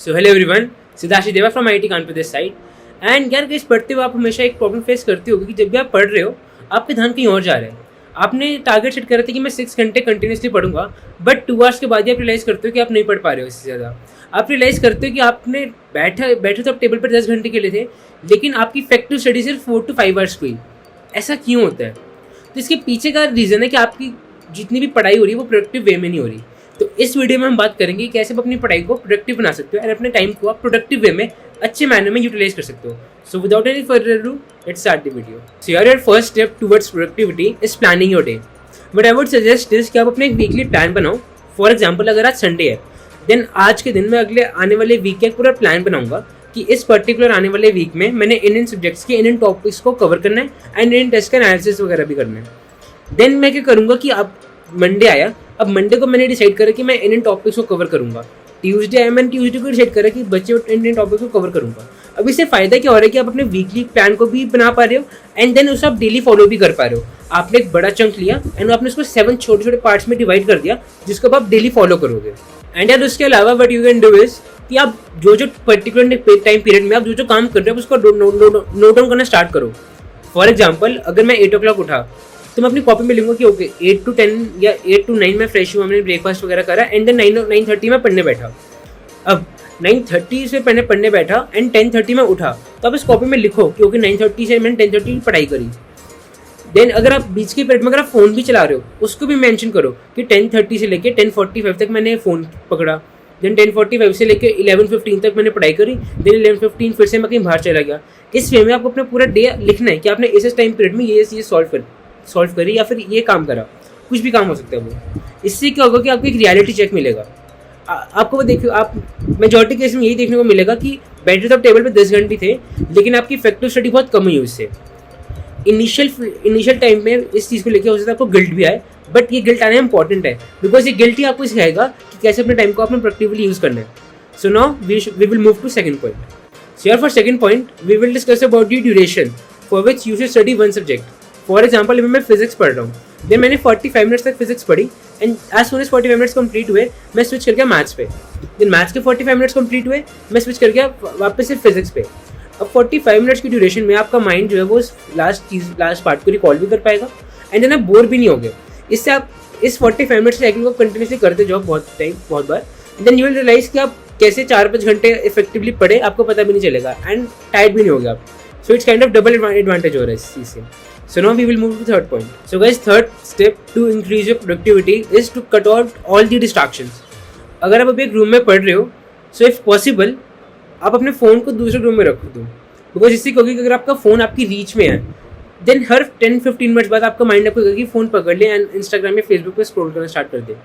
So hello everyone, Siddharth देवा from IIT Kanpur this side. And यार guys, पढ़ते हुए आप हमेशा एक प्रॉब्लम फेस करते होगे कि जब भी आप पढ़ रहे हो आपके ध्यान कहीं और जा रहा है। आपने टारगेट सेट करा था कि मैं 6 घंटे कंटिन्यूसली पढ़ूंगा, बट 2 आवर्स के बाद ही आप रियलाइज़ करते हो कि आप नहीं पढ़ पा रहे हो इससे ज़्यादा। आप रियलाइज़ करते हो कि आपने बैठे तो आप टेबल पर 10 घंटे के लिए थे, लेकिन आपकी इफेक्टिव स्टडी सिर्फ 4 to 5 आवर्स हुई। ऐसा क्यों होता है? तो इसके पीछे का रीज़न है कि आपकी जितनी भी पढ़ाई हो रही है वो प्रोडक्टिव वे में नहीं हो रही। तो इस वीडियो में हम बात करेंगे कैसे आप अपनी पढ़ाई को प्रोडक्टिव बना सकते हो और अपने टाइम को आप प्रोडक्टिव वे में अच्छे मैनर में यूटिलाइज कर सकते हो। So without any further ado, let's start the video. So your first step towards productivity is planning your day. But I would suggest is कि आप अपने एक वीकली प्लान बनाओ। फॉर एग्जाम्पल, अगर आज संडे है, देन आज के दिन में अगले आने वाले वीक का एक पूरा प्लान बनाऊंगा कि इस पर्टिकुलर आने वाले वीक में मैंने इन सब्जेक्ट्स के इन टॉपिक्स को कवर करना है एंड इन टेस्ट का एनालिसिस वगैरह भी करना है। देन मैं क्या करूँगा कि अब मंडे आया, अब मंडे को मैंने डिसाइड करा कि मैं इन टॉपिक्स को कवर करूँगा। ट्यूसडे आया, मैंने ट्यूसडे को डिसाइड करा कि बच्चे इन टॉपिक्स को कवर करूँगा। अब इससे फ़ायदा क्या हो रहा है कि आप अपने वीकली प्लान को भी बना पा रहे हो एंड देन उसे आप डेली फॉलो भी कर पा रहे हो। आपने एक बड़ा चंक लिया एंड आपने उसको 7 छोटे छोटे पार्ट्स में डिवाइड कर दिया, जिसको आप डेली फॉलो करोगे। एंड यार उसके अलावा what you can do is कि आप जो पर्टिकुलर टाइम पीरियड में आप जो काम कर रहे हो उसको नोट डाउन करना स्टार्ट करो। फॉर एग्जाम्पल, अगर मैं 8 o'clock उठा तो मैं अपनी कॉपी में लिखूंगा कि ओके 8 to 10 या 8 to 9 में फ्रेश हुआ, मैंने ब्रेकफास्ट वगैरह करा एंड देन 9:30 में पढ़ने बैठा। अब 9:30 से पहले पढ़ने बैठा एंड 10:30 में उठा, तो आप इस कॉपी में लिखो कि ओके 9:30 से मैंने 10:30 की पढ़ाई करी। देन अगर आप बीच के पीरियड में अगर आप फ़ोन भी चला रहे हो उसको भी मेंशन करो कि 10:30 से लेके 10:45 तक मैंने फ़ोन पकड़ा, देन 10:45 से लेके 11:15 तक मैंने पढ़ाई करी, देन 11:15 फिर से मैं कहीं बाहर चला गया। इस वे में आपको अपना पूरा डे लिखना है कि आपने इस टाइम पीरियड में ये सॉल्व करी या फिर ये काम करा, कुछ भी काम हो सकता है वो। इससे क्या होगा कि आपको एक रियलिटी चेक मिलेगा। आपको वो देखिए, आप मेजॉरिटी केस में यही देखने को मिलेगा कि बैठे तो आप टेबल पे 10 घंटे थे, लेकिन आपकी इफेक्टिव स्टडी बहुत कम हुई उससे। इनिशियल टाइम में इस चीज़ को लेकर हो सकता है आपको गिल्ट भी आए, बट ये गिल्ट आना इंपॉर्टेंट है बिकॉज ये गिल्ट ही आपको सिखाएगा कि कैसे अपने टाइम को आपने प्रोडक्टिवली यूज़ करना है। So now we will move to second point. So यार for second point we will discuss about the duration for which you should study one subject. For example, मैं फिजिक्स पढ़ रहा हूँ, then मैंने 45 minutes तक physics पढ़ी and as soon as 45 minutes complete हुए मैं स्विच कर गया मैथ्स पे। देन मैथ्स के 45 मिनट्स कंप्लीट हुए मैं स्विच कर गया वापस से फिजिक्स पे। अब 45 मिनट्स की ड्यूरेशन में आपका माइंड जो है वो लास्ट पार्ट को रिकॉल भी कर पाएगा एंड देन आप बोर भी नहीं होगे। इससे आप इस 45 मिनट्स साइकिल को कंटिन्यूसली करते जाओ बहुत बार, देन यू विल रियलाइज कि आप कैसे 4-5 घंटे इफेक्टिवली पढ़े, आपको पता भी नहीं चलेगा एंड टायर्ड भी नहीं होगे आप। So it's kind of double advantage हो रहा है इस चीज़ से। So now we will move to third point. So guys, third step to increase your productivity is to cut out all the distractions. अगर आप अभी एक रूम में पढ़ रहे हो, so if possible आप अपने फ़ोन को दूसरे रूम में रख दो, बिकॉज इससे क्योंकि अगर आपका फ़ोन आपकी रीच में है, देन हर 10-15 मिनट बाद आपका माइंड आपको कहेगा फ़ोन पकड़ ले एंड इंस्टाग्राम या फेसबुक पे स्क्रॉल करना स्टार्ट कर दे।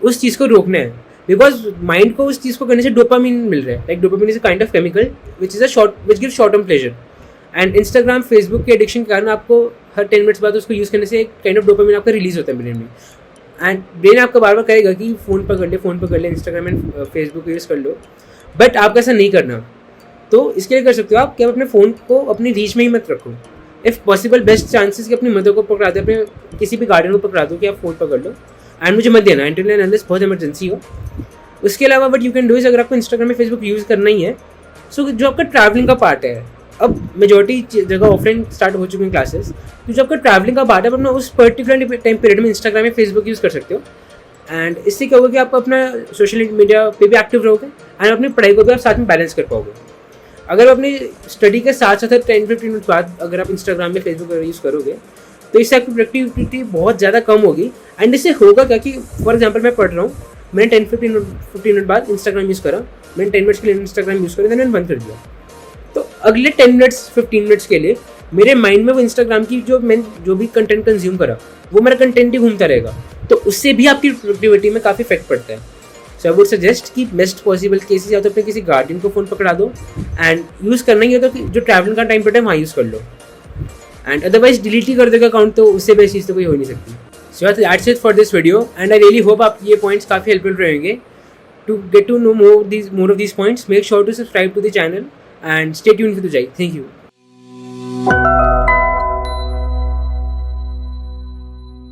उस चीज़ को रोकना है बिकॉज माइंड को उस चीज़ को करने से डोपामिन मिल रहा है। Like dopamine is a kind of chemical which gives short term pleasure and Instagram Facebook के एडिक्शन के कारण आपको हर 10 मिनट्स बाद उसको यूज़ करने से एक काइंड ऑफ डोपामिन आपका रिलीज होता है ब्रेन में एंड ब्रेन आपका बार बार कहेगा कि फ़ोन पकड़ ले इंस्टाग्राम एंड फेसबुक यूज़ कर लो, बट आपको ऐसा नहीं करना। तो इसके लिए कर सकते हो आप कि आप अपने फ़ोन को अपनी रीच में ही मत रखो। इफ़ पॉसिबल बेस्ट चांसेस कि अपनी मदर को पकड़ा दो, अपने किसी भी गार्डन को पकड़ा दो कि आप फ़ोन पकड़ लो एंड मुझे मत देना इंटरनेट अनलेस बहुत इमरजेंसी हो। उसके अलावा but you can do is, अगर आपको इंस्टाग्राम या फेसबुक यूज़ करना ही है, सो जो आपका ट्रैवलिंग का पार्ट है, अब मेजॉरिटी जगह ऑफलाइन स्टार्ट हो चुकी हैं क्लासेस, तो जो आपका ट्रैवलिंग का पार्ट है अपना उस पर्टिकुलर टाइम पीरियड में इंस्टाग्राम या फेसबुक यूज़ कर सकते हो एंड इससे क्या होगा कि आप अपना सोशल मीडिया पे भी एक्टिव रहोगे एंड अपनी पढ़ाई को भी आप साथ में बैलेंस कर पाओगे। अगर आप अपनी स्टडी के साथ साथ 10-15 मिनट बाद अगर आप इंस्टाग्राम या फेसबुक यूज़ करोगे तो इससे आपकी प्रोडक्टिविटी बहुत ज़्यादा कम होगी एंड इससे होगा क्या कि फॉर एग्जाम्पल मैं पढ़ रहा हूँ, मैंने 10-15 मिनट बाद इंस्टाग्राम यूज़ करा, मैंने 10 मिनट्स के लिए इंस्टाग्राम यूज़ करा, देन मैंने बंद कर दिया। तो अगले 10-15 मिनट्स के लिए मेरे माइंड में वो इंस्टाग्राम की जो भी कंटेंट कंज्यूम करा वो मेरा कंटेंट ही घूमता रहेगा, तो उससे भी आपकी प्रोडक्टिविटी में काफ़ी इफेक्ट पड़ता है। सो आई वुड सजेस्ट कि बेस्ट पॉसिबल केसेस या तो अपने किसी गार्डियन को फ़ोन पकड़ा दो एंड यूज़ करना ही हो तो जो ट्रैवलिंग का टाइम पड़ता है वहाँ यूज़ कर लो एंड अदरवाइज डिलीट ही कर देगा अकाउंट, तो उससे बेस्ट चीज़ तो कोई हो नहीं सकती। So that's it for this video and I really hope आप ये पॉइंट्स काफ़ी हेल्पफुल रहेंगे। To get to know more of these points, make sure to subscribe to the channel and stay tuned for the Jai. Thank you.